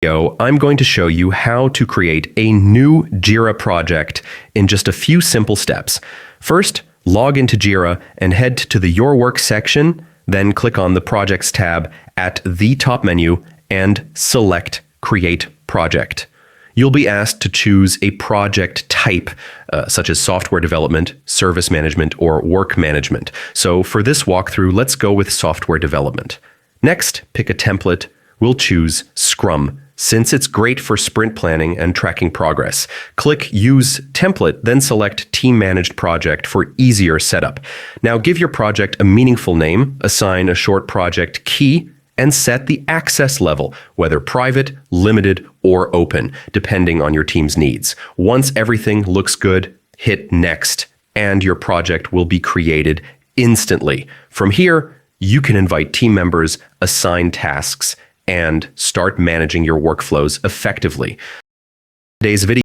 I'm going to show you how to create a new Jira project in just a few simple steps. First, log into Jira and head to the Your Work section, then click on the Projects tab at the top menu and select Create Project. You'll be asked to choose a project type, such as software development, service management, or work management. So for this walkthrough, let's go with software development. Next, pick a template. We'll choose Scrum, since it's great for sprint planning and tracking progress. Click Use Template, then select Team Managed Project for easier setup. Now give your project a meaningful name, assign a short project key, and set the access level, whether private, limited, or open, depending on your team's needs. Once everything looks good, hit Next, and your project will be created instantly. From here, you can invite team members, assign tasks, and start managing your workflows effectively. Today's video